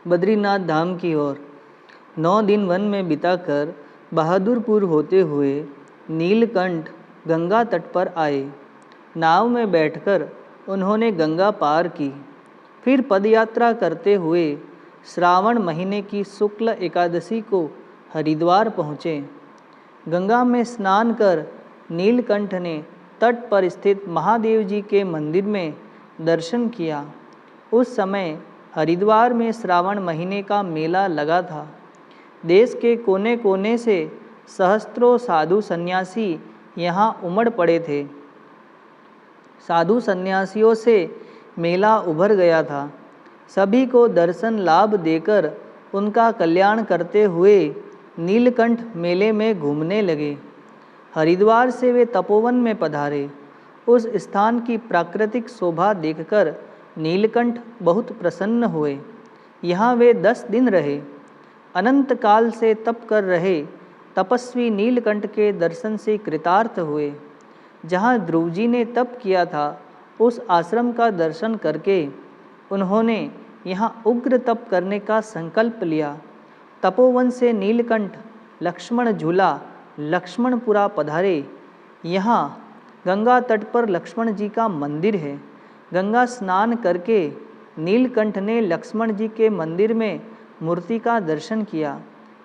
बद्रीनाथ धाम की ओर। 9 दिन वन में बिताकर बहादुरपुर होते हुए नीलकंठ गंगा तट पर आए। नाव में बैठकर उन्होंने गंगा पार की। फिर पदयात्रा करते हुए श्रावण महीने की शुक्ल एकादशी को हरिद्वार पहुँचे। गंगा में स्नान कर नीलकंठ ने तट पर स्थित महादेव जी के मंदिर में दर्शन किया। उस समय हरिद्वार में श्रावण महीने का मेला लगा था। देश के कोने कोने से सहस्त्रों साधु सन्यासी यहाँ उमड़ पड़े थे। साधु सन्यासियों से मेला उभर गया था। सभी को दर्शन लाभ देकर उनका कल्याण करते हुए नीलकंठ मेले में घूमने लगे। हरिद्वार से वे तपोवन में पधारे। उस स्थान की प्राकृतिक शोभा देखकर नीलकंठ बहुत प्रसन्न हुए। यहाँ वे 10 दिन रहे। अनंत काल से तप कर रहे तपस्वी नीलकंठ के दर्शन से कृतार्थ हुए। जहाँ ध्रुव जी ने तप किया था उस आश्रम का दर्शन करके उन्होंने यहाँ उग्र तप करने का संकल्प लिया। तपोवन से नीलकंठ लक्ष्मण झूला लक्ष्मणपुरा पधारे। यहाँ गंगा तट पर लक्ष्मण जी का मंदिर है। गंगा स्नान करके नीलकंठ ने लक्ष्मण जी के मंदिर में मूर्ति का दर्शन किया।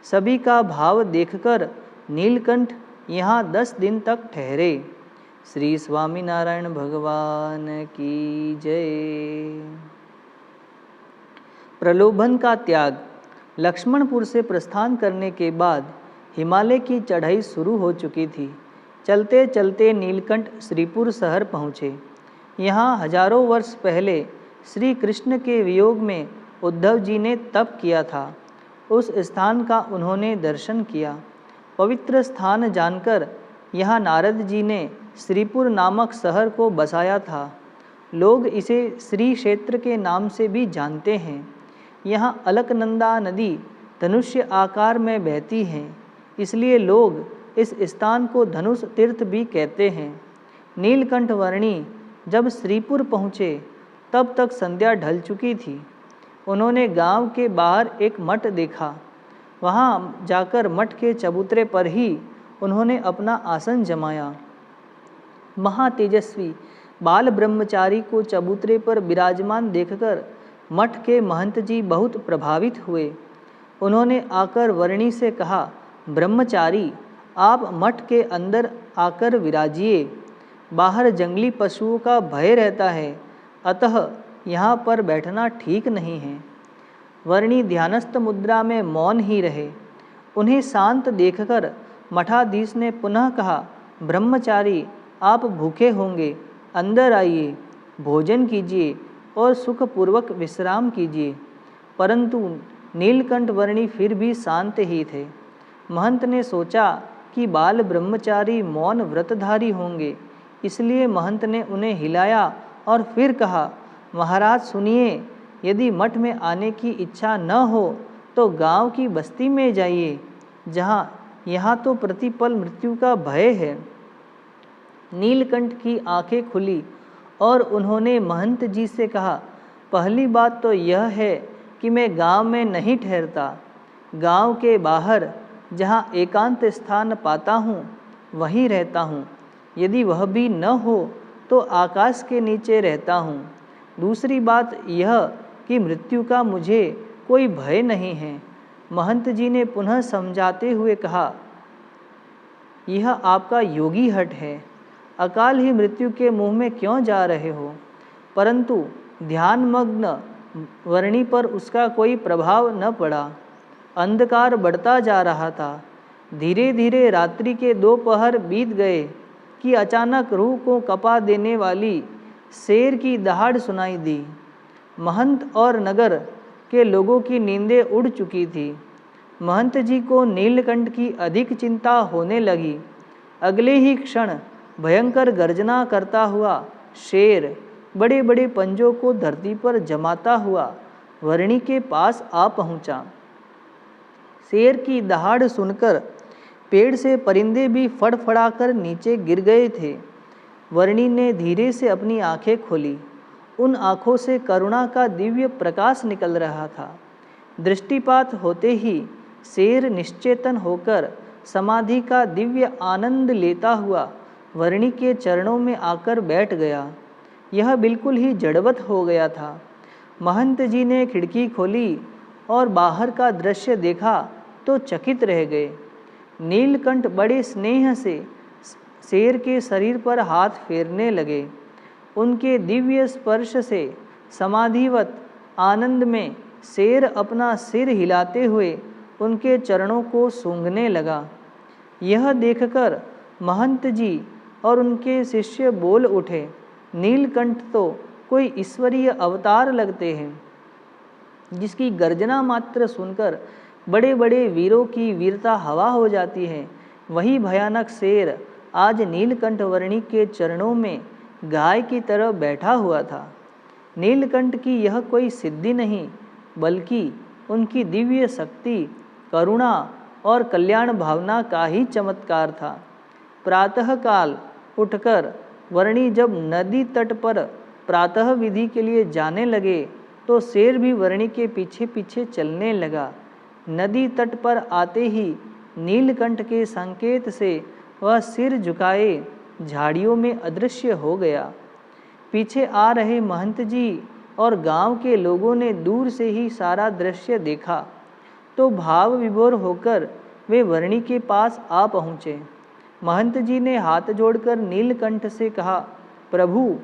सभी का भाव देखकर नीलकंठ यहाँ 10 दिन तक ठहरे। श्री स्वामीनारायण भगवान की जय। प्रलोभन का त्याग। लक्ष्मणपुर से प्रस्थान करने के बाद हिमालय की चढ़ाई शुरू हो चुकी थी। चलते चलते नीलकंठ श्रीपुर शहर पहुँचे। यहाँ हजारों वर्ष पहले श्री कृष्ण के वियोग में उद्धव जी ने तप किया था। उस स्थान का उन्होंने दर्शन किया। पवित्र स्थान जानकर यहाँ नारद जी ने श्रीपुर नामक शहर को बसाया था। लोग इसे श्री क्षेत्र के नाम से भी जानते हैं। यहाँ अलकनंदा नदी धनुष्य आकार में बहती है, इसलिए लोग इस स्थान को धनुष तीर्थ भी कहते हैं। नीलकंठ वर्णी जब श्रीपुर पहुँचे तब तक संध्या ढल चुकी थी। उन्होंने गांव के बाहर एक मठ देखा। वहां जाकर मठ के चबूतरे पर ही उन्होंने अपना आसन जमाया। महातेजस्वी बाल ब्रह्मचारी को चबूतरे पर विराजमान देखकर मठ के महंत जी बहुत प्रभावित हुए। उन्होंने आकर वर्णी से कहा, ब्रह्मचारी आप मठ के अंदर आकर विराजिए। बाहर जंगली पशुओं का भय रहता है, अतः यहाँ पर बैठना ठीक नहीं है। वर्णी ध्यानस्थ मुद्रा में मौन ही रहे। उन्हें शांत देखकर मठाधीश ने पुनः कहा, ब्रह्मचारी आप भूखे होंगे, अंदर आइए, भोजन कीजिए और सुखपूर्वक विश्राम कीजिए। परंतु नीलकंठ वर्णी फिर भी शांत ही थे। महंत ने सोचा कि बाल ब्रह्मचारी मौन व्रतधारी होंगे, इसलिए महंत ने उन्हें हिलाया और फिर कहा, महाराज सुनिए, यदि मठ में आने की इच्छा न हो तो गांव की बस्ती में जाइए, यहाँ तो प्रतिपल मृत्यु का भय है। नीलकंठ की आंखें खुली और उन्होंने महंत जी से कहा, पहली बात तो यह है कि मैं गांव में नहीं ठहरता। गांव के बाहर जहाँ एकांत स्थान पाता हूँ वहीं रहता हूँ। यदि वह भी न हो तो आकाश के नीचे रहता हूँ। दूसरी बात यह कि मृत्यु का मुझे कोई भय नहीं है। महंत जी ने पुनः समझाते हुए कहा, यह आपका योगी हट है, अकाल ही मृत्यु के मुंह में क्यों जा रहे हो। परंतु ध्यानमग्न वर्णी पर उसका कोई प्रभाव न पड़ा। अंधकार बढ़ता जा रहा था। धीरे धीरे रात्रि के 2 पहर बीत गए कि अचानक रूह को कपा देने वाली शेर की दहाड़ सुनाई दी। महंत और नगर के लोगों की नींदें उड़ चुकी थी। महंत जी को नीलकंठ की अधिक चिंता होने लगी। अगले ही क्षण भयंकर गर्जना करता हुआ शेर बड़े बड़े पंजों को धरती पर जमाता हुआ वर्णी के पास आ पहुंचा। शेर की दहाड़ सुनकर पेड़ से परिंदे भी फड़फड़ाकर नीचे गिर गए थे। वर्णी ने धीरे से अपनी आंखें खोली। उन आँखों से करुणा का दिव्य प्रकाश निकल रहा था। दृष्टिपात होते ही शेर निश्चेतन होकर समाधि का दिव्य आनंद लेता हुआ वर्णी के चरणों में आकर बैठ गया। यह बिल्कुल ही जड़वत हो गया था। महंत जी ने खिड़की खोली और बाहर का दृश्य देखा तो चकित रह गए। नीलकंठ बड़े स्नेह से शेर के शरीर पर हाथ फेरने लगे। उनके दिव्य स्पर्श से समाधिवत आनंद में शेर अपना सिर हिलाते हुए उनके चरणों को सूंघने लगा। यह देखकर महंत जी और उनके शिष्य बोल उठे, नीलकंठ तो कोई ईश्वरीय अवतार लगते हैं, जिसकी गर्जना मात्र सुनकर बड़े बड़े वीरों की वीरता हवा हो जाती है। वही भयानक शेर आज नीलकंठ वर्णी के चरणों में गाय की तरह बैठा हुआ था। नीलकंठ की यह कोई सिद्धि नहीं, बल्कि उनकी दिव्य शक्ति, करुणा और कल्याण भावना का ही चमत्कार था। प्रातःकाल उठकर वर्णी जब नदी तट पर प्रातः विधि के लिए जाने लगे तो शेर भी वर्णी के पीछे पीछे चलने लगा। नदी तट पर आते ही नीलकंठ के संकेत से वह सिर झुकाए झाड़ियों में अदृश्य हो गया। पीछे आ रहे महंत जी और गांव के लोगों ने दूर से ही सारा दृश्य देखा तो भाव विभोर होकर वे वर्णी के पास आ पहुँचे। महंत जी ने हाथ जोड़कर नीलकंठ से कहा, प्रभु,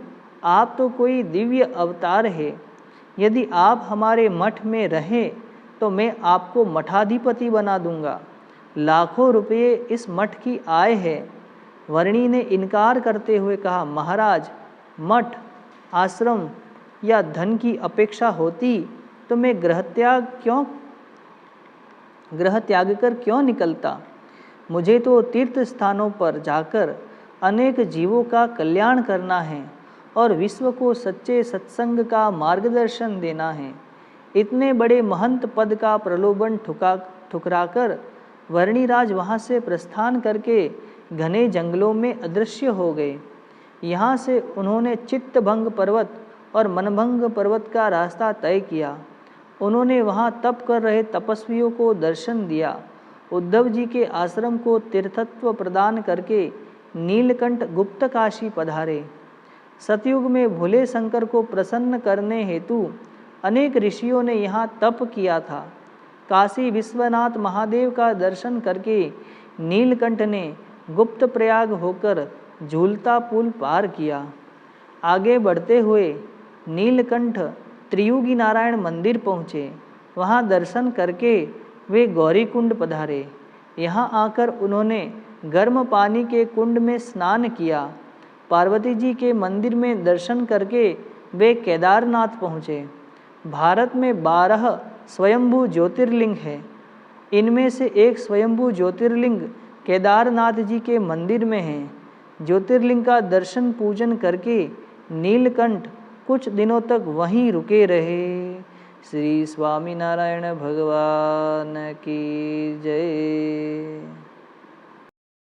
आप तो कोई दिव्य अवतार है। यदि आप हमारे मठ में रहें तो मैं आपको मठाधिपति बना दूंगा। लाखों रुपये इस मठ की आय है। वर्णी ने इनकार करते हुए कहा, महाराज, मठ, आश्रम या धन की अपेक्षा होती तो मैं गृह त्याग कर क्यों निकलता। मुझे तो तीर्थ स्थानों पर जाकर अनेक जीवों का कल्याण करना है और विश्व को सच्चे सत्संग का मार्गदर्शन देना है। इतने बड़े महंत पद का प्रलोभन ठुकराकर वर्णिराज वहाँ से प्रस्थान करके घने जंगलों में अदृश्य हो गए। यहाँ से उन्होंने चित्तभंग पर्वत और मनभंग पर्वत का रास्ता तय किया। उन्होंने वहाँ तप कर रहे तपस्वियों को दर्शन दिया। उद्धव जी के आश्रम को तीर्थत्व प्रदान करके नीलकंठ गुप्त काशी पधारे। सतयुग में भोले शंकर को प्रसन्न करने हेतु अनेक ऋषियों ने यहाँ तप किया था। काशी विश्वनाथ महादेव का दर्शन करके नीलकंठ ने गुप्त प्रयाग होकर झूलता पुल पार किया। आगे बढ़ते हुए नीलकंठ त्रियुगी नारायण मंदिर पहुँचे। वहाँ दर्शन करके वे गौरी कुंड पधारे। यहाँ आकर उन्होंने गर्म पानी के कुंड में स्नान किया। पार्वती जी के मंदिर में दर्शन करके वे केदारनाथ पहुँचे। भारत में 12 स्वयंभू ज्योतिर्लिंग है। इनमें से एक स्वयंभू ज्योतिर्लिंग केदारनाथ जी के मंदिर में है। ज्योतिर्लिंग का दर्शन पूजन करके नीलकंठ कुछ दिनों तक वहीं रुके रहे। श्री स्वामीनारायण भगवान की जय।